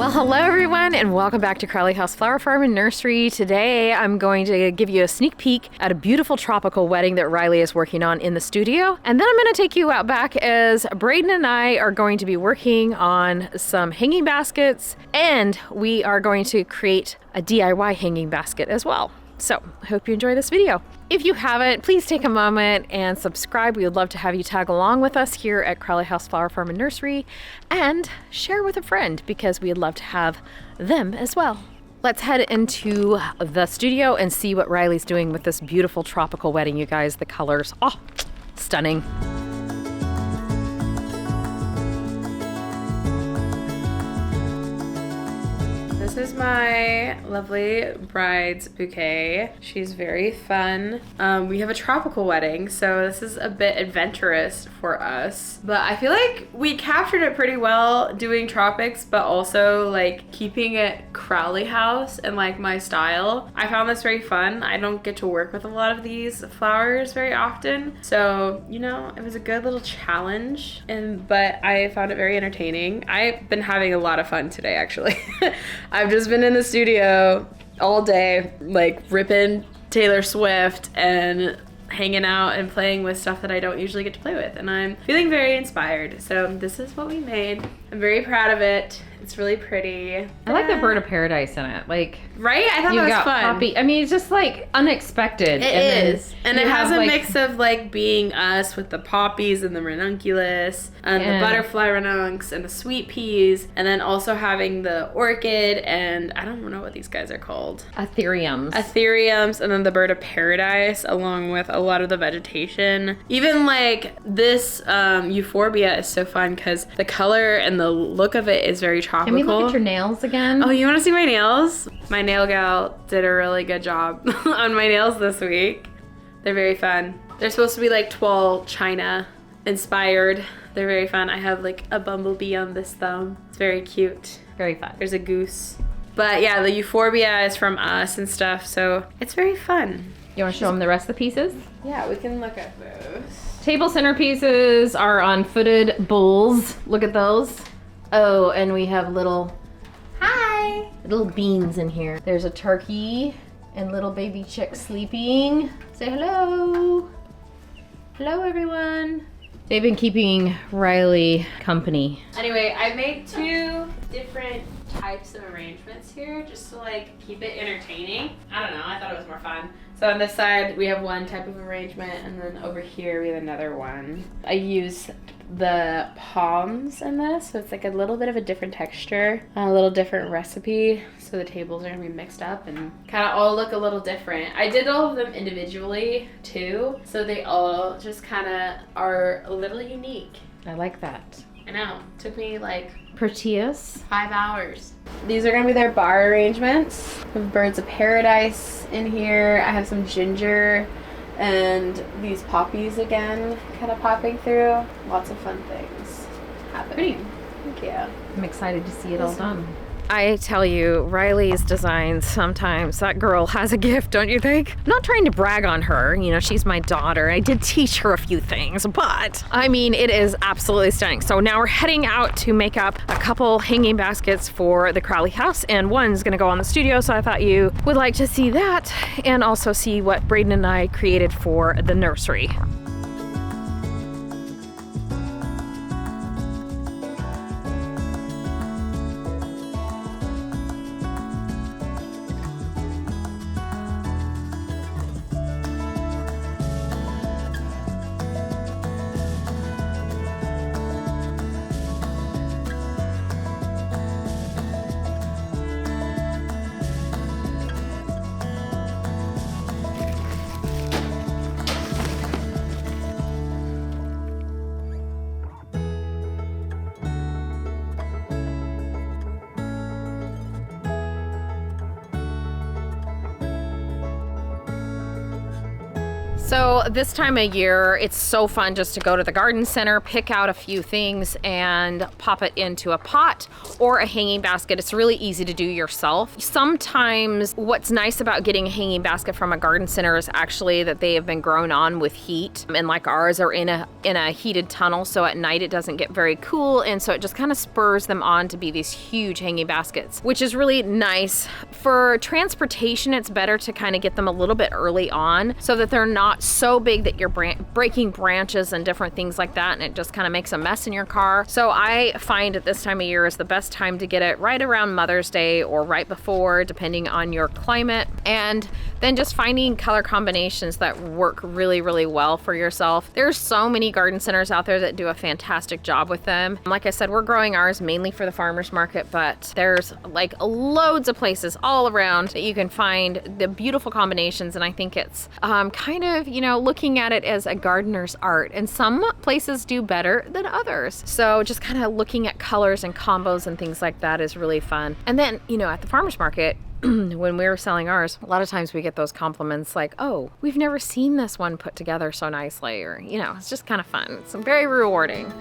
Well, hello everyone, and welcome back to Crowley House Flower Farm and Nursery. Today I'm going to give you a sneak peek at a beautiful tropical wedding that Riley is working on in the studio. And then I'm going to take you out back as Brayden and I are going to be working on some hanging baskets, and we are going to create a DIY hanging basket as well. So I hope you enjoy this video. If you haven't, please take a moment and subscribe. We would love to have you tag along with us here at Crowley House Flower Farm and Nursery, and share with a friend because we'd love to have them as well. Let's head into the studio and see what Riley's doing with this beautiful tropical wedding, you guys. The colors, oh, stunning. This is my lovely bride's bouquet. She's very fun. We have a tropical wedding, so this is a bit adventurous for us. But I feel like we captured it pretty well doing tropics, but also like keeping it Crowley House and like my style. I found this very fun. I don't get to work with a lot of these flowers very often. So, you know, it was a good little challenge, but I found it very entertaining. I've been having a lot of fun today, actually. I've just been in the studio all day, like ripping Taylor Swift and hanging out and playing with stuff that I don't usually get to play with, and I'm feeling very inspired. So this is what we made. I'm very proud of it. It's really pretty. I like the bird of paradise in it. Like, right? I thought that was fun. Poppy. I mean, it's just like unexpected. It is. And it has a mix of like being us with the poppies and the ranunculus and the butterfly ranuncs and the sweet peas, and then also having the orchid and I don't know what these guys are called. Atheriums, and then the bird of paradise along with a lot of the vegetation. Even like this euphorbia is so fun because the color and the look of it is very tropical. Can we look at your nails again? Oh, you want to see my nails? My nail gal did a really good job on my nails this week. They're very fun. They're supposed to be like Toile China inspired. They're very fun. I have like a bumblebee on this thumb. It's very cute. Very fun. There's a goose. But yeah, the euphorbia is from us and stuff, so it's very fun. You want to show them the rest of the pieces? Yeah, we can look at those. Table centerpieces are on footed bowls. Look at those. Oh, and we have little beans in here. There's a turkey and little baby chick sleeping. Say hello. Hello, everyone. They've been keeping Riley company. Anyway, I made two different types of arrangements here just to like keep it entertaining. I don't know, I thought it was more fun. So on this side we have one type of arrangement, and then over here we have another one. I use the palms in this, so it's like a little bit of a different texture, a little different recipe, so the tables are gonna be mixed up and kind of all look a little different. I did all of them individually too, so they all just kind of are a little unique. I like that. I know, took me like Prettiest. 5 hours. These are gonna be their bar arrangements. I have birds of paradise in here. I have some ginger and these poppies again kind of popping through. Lots of fun things happening. Thank you. I'm excited to see it all done. I tell you, Riley's designs, sometimes that girl has a gift, don't you think? I'm not trying to brag on her, you know, she's my daughter. I did teach her a few things, but I mean, it is absolutely stunning. So now we're heading out to make up a couple hanging baskets for the Crowley house, and one's gonna go on the studio, so I thought you would like to see that and also see what Brayden and I created for the nursery. So this time of year, it's so fun just to go to the garden center, pick out a few things and pop it into a pot or a hanging basket. It's really easy to do yourself. Sometimes what's nice about getting a hanging basket from a garden center is actually that they have been grown on with heat, and like ours are in a heated tunnel, so at night it doesn't get very cool, and so it just kind of spurs them on to be these huge hanging baskets, which is really nice. For transportation, it's better to kind of get them a little bit early on so that they're not so big that you're breaking branches and different things like that, and it just kind of makes a mess in your car. So I find at this time of year is the best time to get it right around Mother's Day or right before, depending on your climate, and then just finding color combinations that work really, really well for yourself. There's so many garden centers out there that do a fantastic job with them. Like I said, we're growing ours mainly for the farmers market, but there's like loads of places all around that you can find the beautiful combinations, and I think it's kind of, you know, looking at it as a gardener's art, and some places do better than others. So just kind of looking at colors and combos and things like that is really fun. And then, you know, at the farmers market, when we were selling ours, a lot of times we get those compliments like, oh, we've never seen this one put together so nicely, or, you know, it's just kind of fun. It's very rewarding.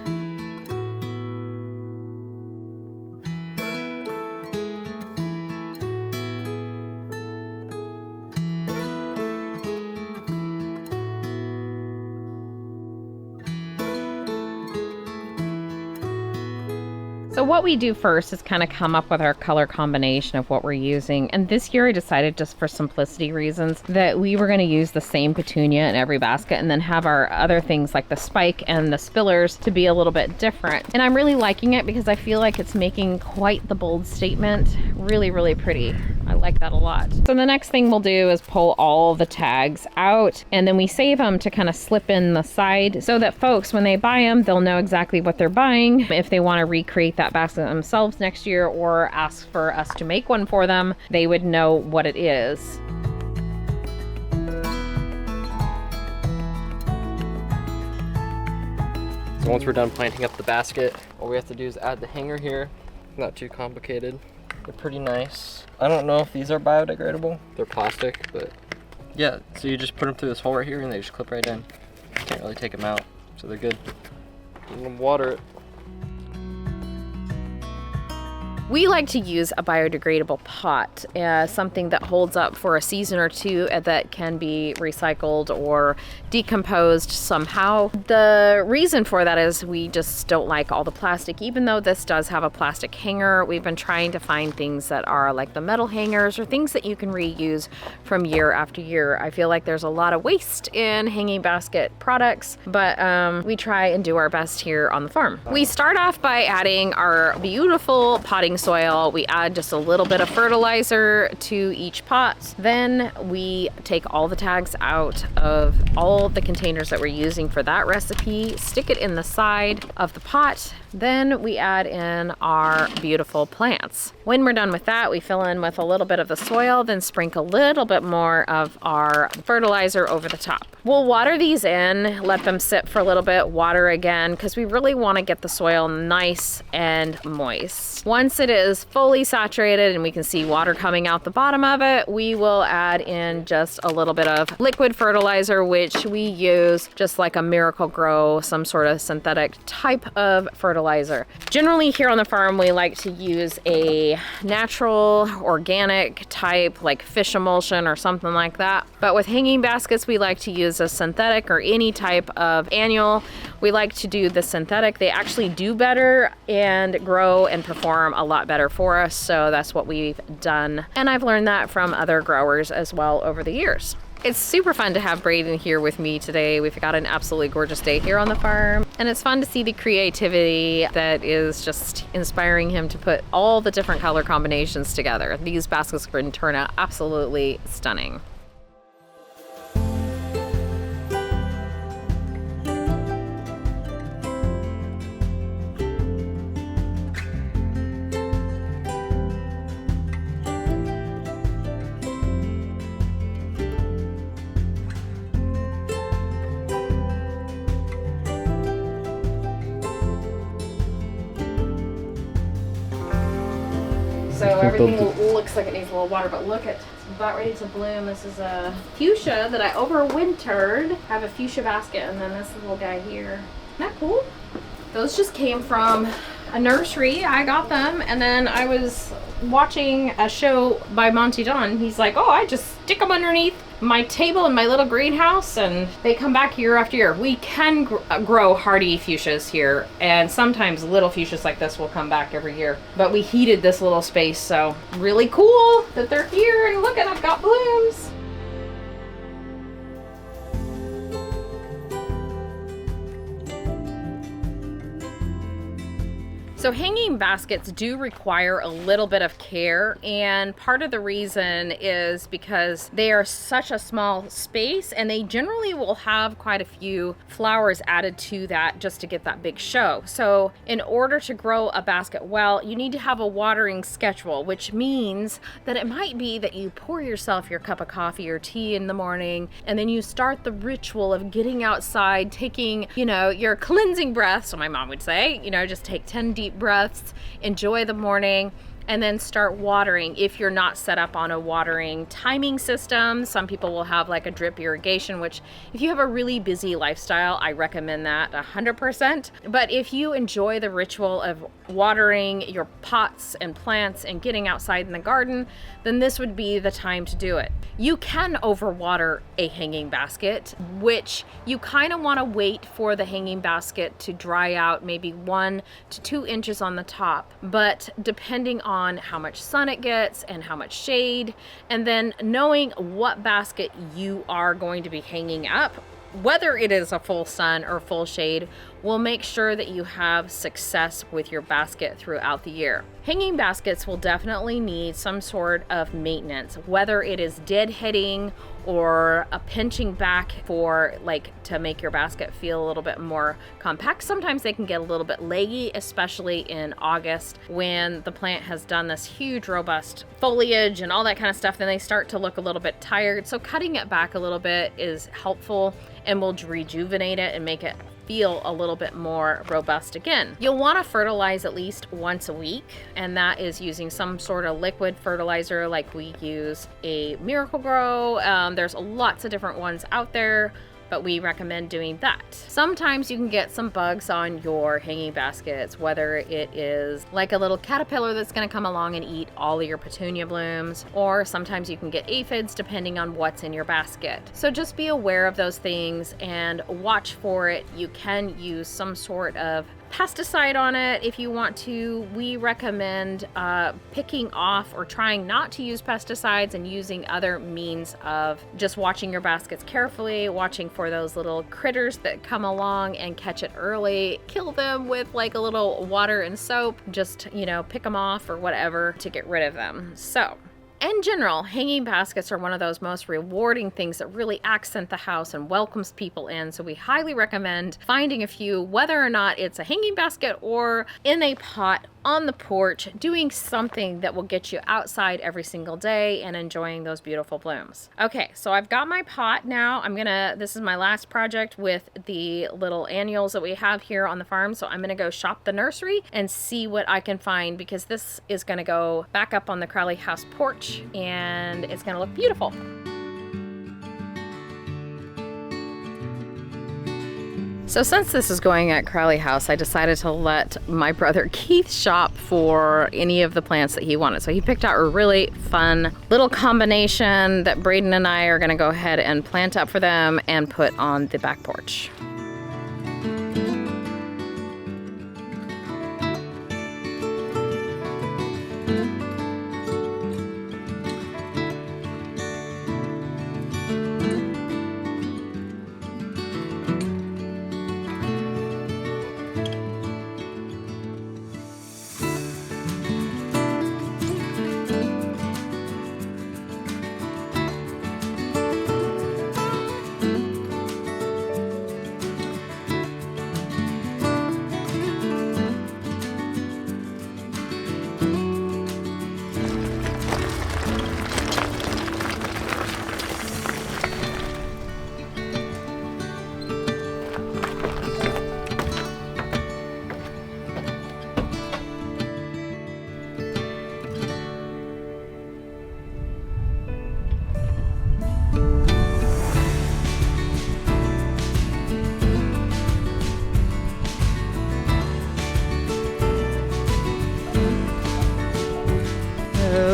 So what we do first is kind of come up with our color combination of what we're using. And this year I decided, just for simplicity reasons, that we were going to use the same petunia in every basket and then have our other things like the spike and the spillers to be a little bit different. And I'm really liking it because I feel like it's making quite the bold statement. Really, really pretty. I like that a lot. So the next thing we'll do is pull all the tags out, and then we save them to kind of slip in the side so that folks, when they buy them, they'll know exactly what they're buying. If they want to recreate that basket themselves next year or ask for us to make one for them, they would know what it is. So once we're done planting up the basket, all we have to do is add the hanger here. Not too complicated. They're pretty nice. I don't know if these are biodegradable. They're plastic, but yeah, so you just put them through this hole right here and they just clip right in. Can't really take them out, so they're good. I'm gonna water it. We like to use a biodegradable pot, something that holds up for a season or two, that can be recycled or decomposed somehow. The reason for that is we just don't like all the plastic. Even though this does have a plastic hanger, we've been trying to find things that are like the metal hangers or things that you can reuse from year after year. I feel like there's a lot of waste in hanging basket products, but we try and do our best here on the farm. We start off by adding our beautiful potting soil. We add just a little bit of fertilizer to each pot. Then we take all the tags out of all the containers that we're using for that recipe, stick it in the side of the pot. Then we add in our beautiful plants. When we're done with that, we fill in with a little bit of the soil, then sprinkle a little bit more of our fertilizer over the top. We'll water these in, let them sit for a little bit, water again, because we really want to get the soil nice and moist. Once it is fully saturated and we can see water coming out the bottom of it, we will add in just a little bit of liquid fertilizer, which we use just like a Miracle Grow, some sort of synthetic type of fertilizer. Generally here on the farm, we like to use a natural, organic type, like fish emulsion or something like that. But with hanging baskets, we like to use a synthetic or any type of annual. We like to do the synthetic. They actually do better and grow and perform a lot better for us. So that's what we've done. And I've learned that from other growers as well over the years. It's super fun to have Brayden here with me today. We've got an absolutely gorgeous day here on the farm, and it's fun to see the creativity that is just inspiring him to put all the different color combinations together. These baskets can turn out absolutely stunning. So everything looks like it needs a little water, but look at about ready to bloom. This is a fuchsia that I overwintered. I have a fuchsia basket, and then this little guy here. Isn't that cool? Those just came from a nursery. I got them, and then I was watching a show by Monty Don. He's like, oh, I just stick them underneath my table in my little greenhouse, and they come back year after year. We can grow hardy fuchsias here, and sometimes little fuchsias like this will come back every year. But we heated this little space, so really cool that they're here, and look, and I've got blooms. So hanging baskets do require a little bit of care, and part of the reason is because they are such a small space, and they generally will have quite a few flowers added to that just to get that big show. So in order to grow a basket well, you need to have a watering schedule, which means that it might be that you pour yourself your cup of coffee or tea in the morning, and then you start the ritual of getting outside, taking, your cleansing breath. So my mom would say, just take 10 deep breaths, enjoy the morning, and then start watering. If you're not set up on a watering timing system, some people will have like a drip irrigation, which if you have a really busy lifestyle, I recommend that 100%. But if you enjoy the ritual of watering your pots and plants and getting outside in the garden, then this would be the time to do it. You can overwater a hanging basket, which you kind of want to wait for the hanging basket to dry out, maybe 1 to 2 inches on the top. But depending on how much sun it gets and how much shade, and then knowing what basket you are going to be hanging up, whether it is a full sun or full shade, will make sure that you have success with your basket throughout the year. Hanging baskets will definitely need some sort of maintenance, whether it is deadheading or a pinching back for to make your basket feel a little bit more compact. Sometimes they can get a little bit leggy, especially in August when the plant has done this huge robust foliage and all that kind of stuff. Then they start to look a little bit tired. So cutting it back a little bit is helpful and will rejuvenate it and make it feel a little bit more robust again. You'll want to fertilize at least once a week, and that is using some sort of liquid fertilizer, like we use a Miracle-Gro. There's lots of different ones out there, but we recommend doing that. Sometimes you can get some bugs on your hanging baskets, whether it is like a little caterpillar that's gonna come along and eat all of your petunia blooms, or sometimes you can get aphids depending on what's in your basket. So just be aware of those things and watch for it. You can use some sort of pesticide on it if you want to. We recommend picking off or trying not to use pesticides and using other means of just watching your baskets carefully, watching for those little critters that come along and catch it early. Kill them with like a little water and soap. Just, pick them off or whatever to get rid of them. So in general, hanging baskets are one of those most rewarding things that really accent the house and welcomes people in. So we highly recommend finding a few, whether or not it's a hanging basket or in a pot on the porch, doing something that will get you outside every single day and enjoying those beautiful blooms. Okay, so I've got my pot now. This is my last project with the little annuals that we have here on the farm. So I'm gonna go shop the nursery and see what I can find, because this is gonna go back up on the Crowley house porch and it's gonna look beautiful. So since this is going at Crowley House, I decided to let my brother Keith shop for any of the plants that he wanted. So he picked out a really fun little combination that Brayden and I are gonna go ahead and plant up for them and put on the back porch.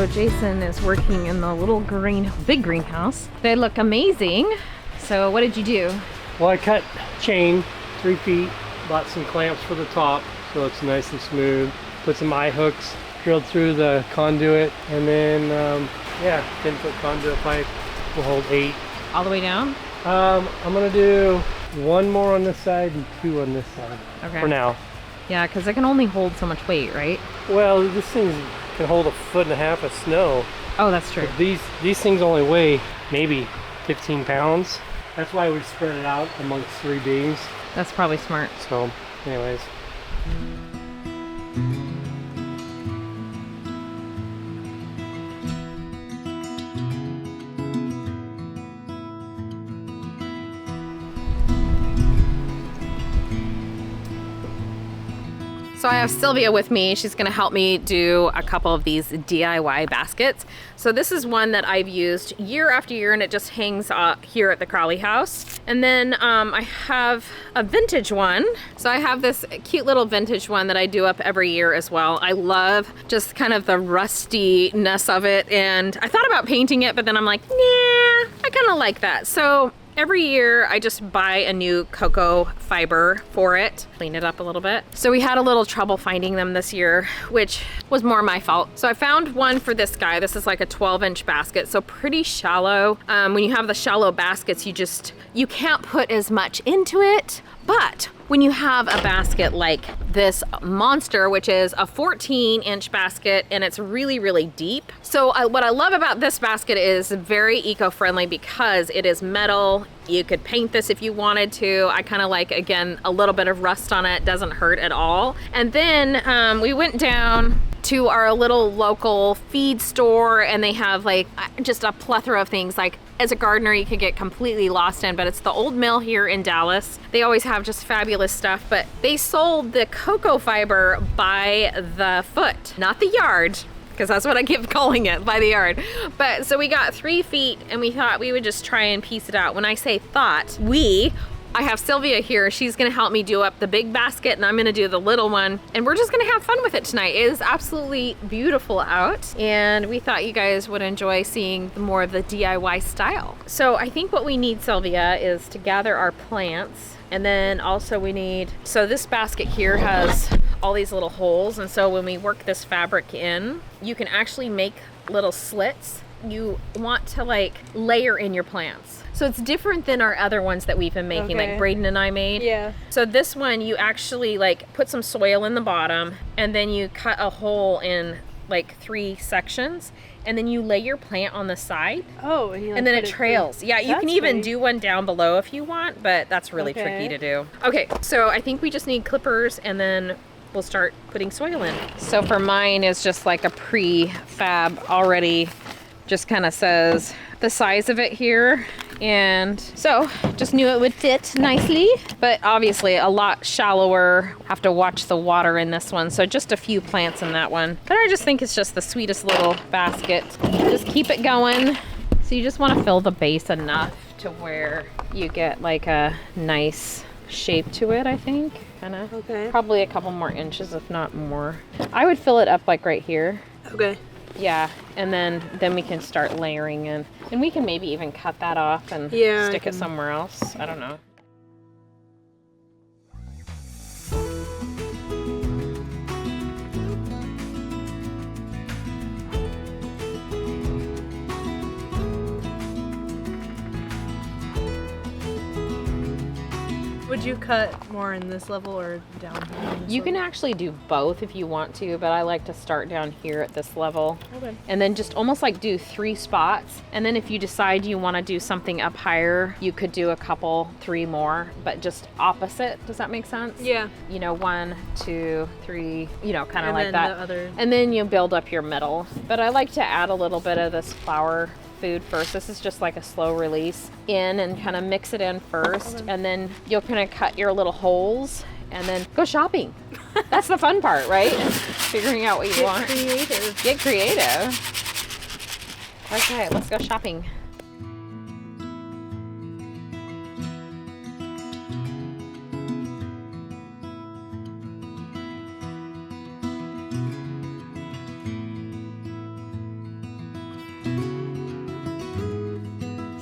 So Jason is working in the little big greenhouse. They look amazing. So what did you do? Well, I cut chain 3 feet, bought some clamps for the top so it's nice and smooth. Put some eye hooks, drilled through the conduit, and then, 10-foot conduit pipe will hold 8. All the way down? I'm gonna do 1 more on this side and 2 on this side for now. Yeah, because it can only hold so much weight, right? Well, this thing can hold 1.5 foot of snow. Oh, that's true. But these things only weigh maybe 15 pounds. That's why we spread it out amongst 3 beams. That's probably smart. So, anyways. So I have Sylvia with me. She's gonna help me do a couple of these DIY baskets. So this is one that I've used year after year and it just hangs here at the Crowley house. And then I have a vintage one. So I have this cute little vintage one that I do up every year as well. I love just kind of the rustiness of it. And I thought about painting it, but then I'm like, nah, I kind of like that. So every year I just buy a new cocoa fiber for it, clean it up a little bit. So we had a little trouble finding them this year, which was more my fault. So I found one for this guy. This is like a 12-inch basket, so pretty shallow. When you have the shallow baskets, you can't put as much into it. But when you have a basket like this monster, which is a 14-inch basket and it's really, really deep. So what I love about this basket is very eco-friendly because it is metal. You could paint this if you wanted to. I kind of like, again, a little bit of rust on it. Doesn't hurt at all. And then we went down to our little local feed store and they have like just a plethora of things. Like as a gardener you could get completely lost in, but it's the old mill here in Dallas. They always have just fabulous stuff, but they sold the cocoa fiber by the foot, not the yard, because that's what I keep calling it, by the yard. But so we got 3 feet and we thought we would just try and piece it out. When I say thought, I have Sylvia here. She's gonna help me do up the big basket and I'm gonna do the little one. And we're just gonna have fun with it tonight. It is absolutely beautiful out. And we thought you guys would enjoy seeing more of the DIY style. So I think what we need, Sylvia, is to gather our plants. And then also so this basket here has all these little holes. And so when we work this fabric in, you can actually make little slits. You want to like layer in your plants. So it's different than our other ones that we've been making, like Brayden and I made. Yeah. So this one, you actually like put some soil in the bottom and then you cut a hole in like 3 sections and then you lay your plant on the side. Oh, and then it trails. Yeah, you can even do one down below if you want, but that's really tricky to do. Okay, so I think we just need clippers and then we'll start putting soil in. So for mine is just like a prefab already, just kind of says the size of it here. And so just knew it would fit nicely, but obviously a lot shallower. Have to watch the water in this one. So just a few plants in that one. But I just think it's just the sweetest little basket. Just keep it going. So you just want to fill the base enough to where you get like a nice shape to it, I think. Kind of. Okay. Probably a couple more inches, if not more. I would fill it up like right here. Okay. Yeah, and then we can start layering in. And we can maybe even cut that off and stick it somewhere else. I don't know. Would you cut more in this level or down here? You can actually do both if you want to, but I like to start down here at this level. Okay. And then just almost like do 3 spots. And then if you decide you want to do something up higher, you could do a couple, 3 more, but just opposite. Does that make sense? Yeah. You know, 1, 2, 3, you know, kind of like then that. the other... And then you build up your middle. But I like to add a little bit of this flower food first. This is just like a slow release in and kind of mix it in first. Okay. And then you'll kind of cut your little holes and then go shopping. That's the fun part, right? Figuring out what you want. Creative. Get creative. Okay, let's go shopping.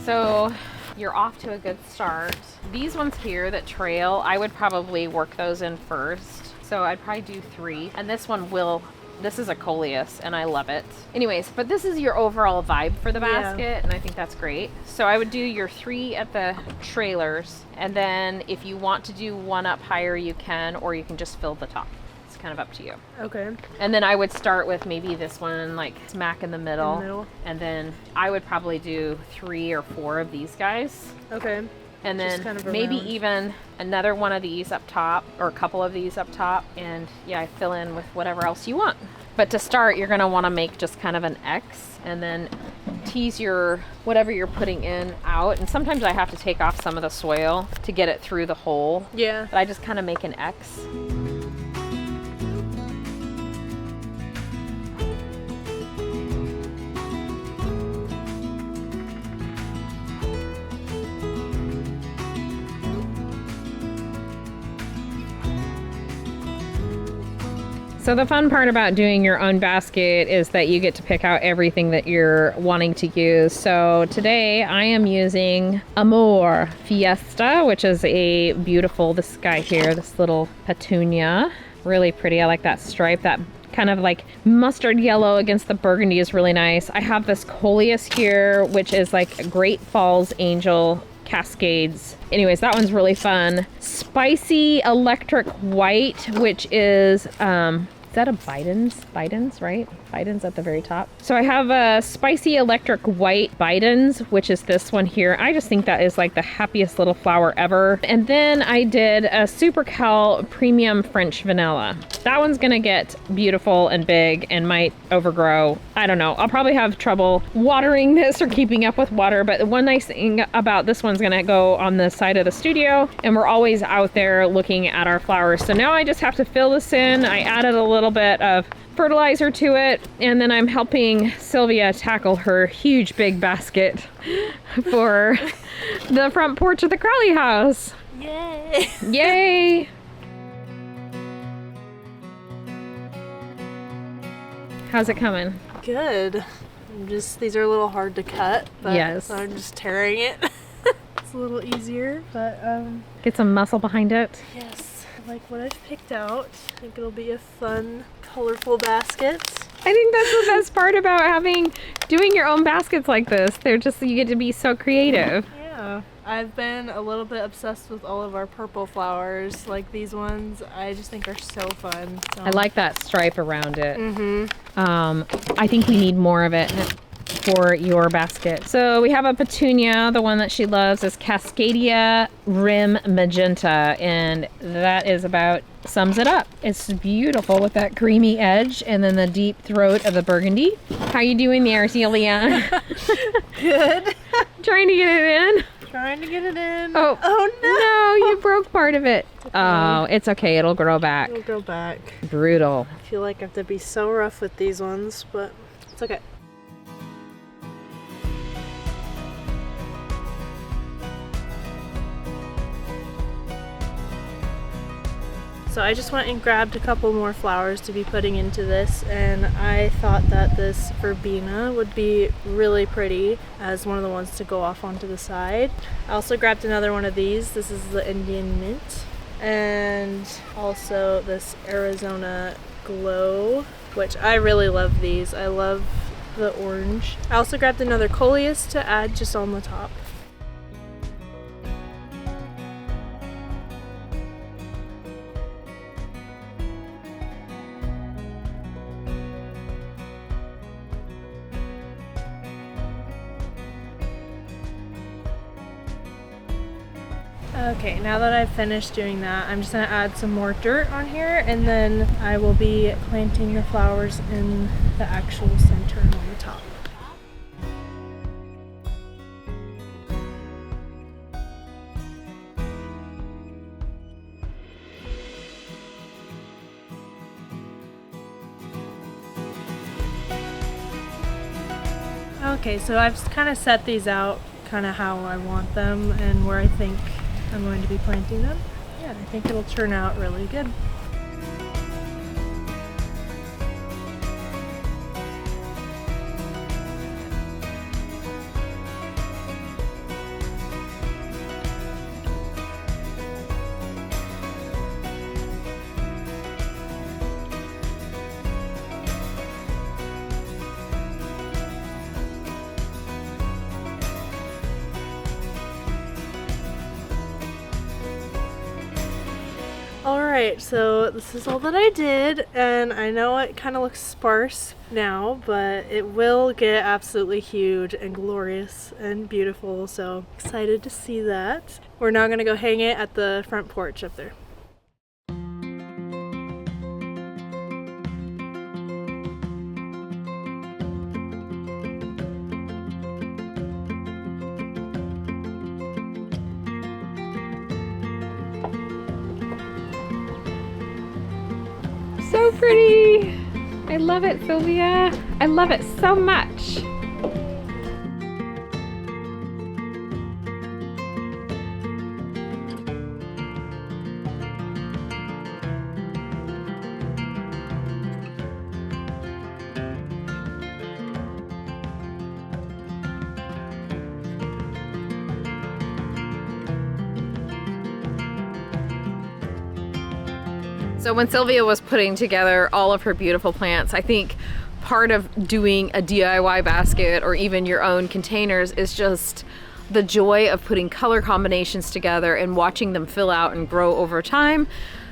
So you're off to a good start. These ones here that trail, I would probably work those in first. So I'd probably do 3. And this is a coleus and I love it. Anyways, but this is your overall vibe for the basket and I think that's great. So I would do your 3 at the trailers, and then if you want to do one up higher you can, or you can just fill the top. It's kind of up to you. Okay. And then I would start with maybe this one like smack in the middle. And then I would probably do 3 or 4 of these guys. Okay. And then kind of maybe around. even another one of these up top, or a couple of these up top, and yeah, fill in with whatever else you want. But to start, you're gonna wanna make just kind of an X and then tease your, whatever you're putting in out. And sometimes I have to take off some of the soil to get it through the hole. Yeah. But I just kind of make an X. So the fun part about doing your own basket is that you get to pick out everything that you're wanting to use. So today I am using Amor Fiesta, which is a beautiful, this guy here, this little petunia. Really pretty. I like that stripe. That kind of like mustard yellow against the burgundy is really nice. I have this coleus here, which is like Great Falls Angel Cascades. Anyways, that one's really fun. Spicy Electric White, which is that a Biden's, right? Biden's at the very top. So I have a Spicy Electric White Biden's, which is this one here. I just think that is like the happiest little flower ever. And then I did a Super Cal Premium French Vanilla. That one's gonna get beautiful and big and might overgrow. I don't know. I'll probably have trouble watering this or keeping up with water, but the one nice thing about this one's gonna go on the side of the studio, and we're always out there looking at our flowers. So now I just have to fill this in. I added a little bit of fertilizer to it, and then I'm helping Sylvia tackle her huge big basket for the front porch of the Crowley house. Yay! Yay! How's it coming? Good. These are a little hard to cut, but Yes. so I'm just tearing it. It's a little easier, but Get some muscle behind it. yes, I like what I've picked out. I think it'll be a fun, colorful basket. I think that's the best part about doing your own baskets like this. They're just, you get to be so creative. Yeah. I've been a little bit obsessed with all of our purple flowers, like these ones. I just think are so fun. So. I like that stripe around it. Mm-hmm. I think we need more of it for your basket. So we have a petunia. The one that she loves is Cascadia Rim Magenta, and that is about, sums it up. It's beautiful with that creamy edge and then the deep throat of the burgundy. How you doing there, Celia? Good. Trying to get it in? Trying to get it in. Oh no, you broke part of it. Okay. Oh, it's okay. It'll grow back. It'll go back. Brutal. I feel like I have to be so rough with these ones, but it's okay. So I just went and grabbed a couple more flowers to be putting into this, and I thought that this verbena would be really pretty as one of the ones to go off onto the side. I also grabbed another one of these. This is the Indian Mint, and also this Arizona Glow, which I really love these. I love the orange. I also grabbed another coleus to add just on the top. Okay, now that I've finished doing that, I'm just going to add some more dirt on here, and then I will be planting the flowers in the actual center and on the top. Okay, so I've kind of set these out kind of how I want them and where I think I'm going to be planting them. Yeah, I think it'll turn out really good. Alright, so this is all that I did, and I know it kind of looks sparse now, but it will get absolutely huge and glorious and beautiful, so excited to see that. We're now going to go hang it at the front porch up there. So pretty. I love it, Sylvia. I love it so much. So when Sylvia was putting together all of her beautiful plants, I think part of doing a DIY basket or even your own containers is just the joy of putting color combinations together and watching them fill out and grow over time.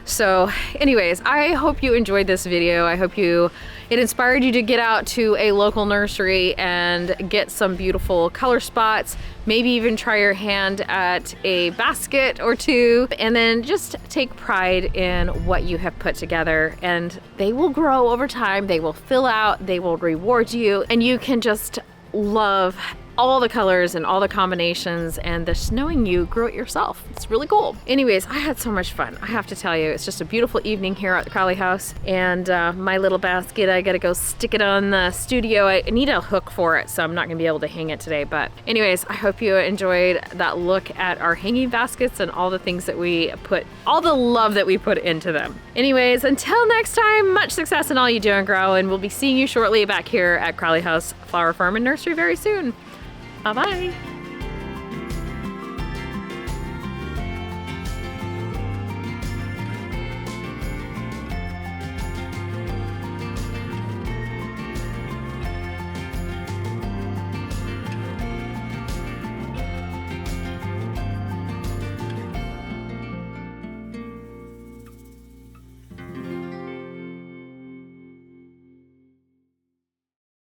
So anyways, I hope you enjoyed this video. I hope it inspired you to get out to a local nursery and get some beautiful color spots, maybe even try your hand at a basket or two, and then just take pride in what you have put together, and they will grow over time, they will fill out, they will reward you, and you can just love all the colors and all the combinations, and just knowing you grew it yourself. It's really cool. Anyways, I had so much fun. I have to tell you, it's just a beautiful evening here at the Crowley house, and my little basket, I gotta go stick it on the studio. I need a hook for it, so I'm not gonna be able to hang it today, but anyways, I hope you enjoyed that look at our hanging baskets and all the things that we put, all the love that we put into them. Anyways, until next time, much success in all you do and grow, and we'll be seeing you shortly back here at Crowley House Flower Farm and Nursery very soon. Bye-bye.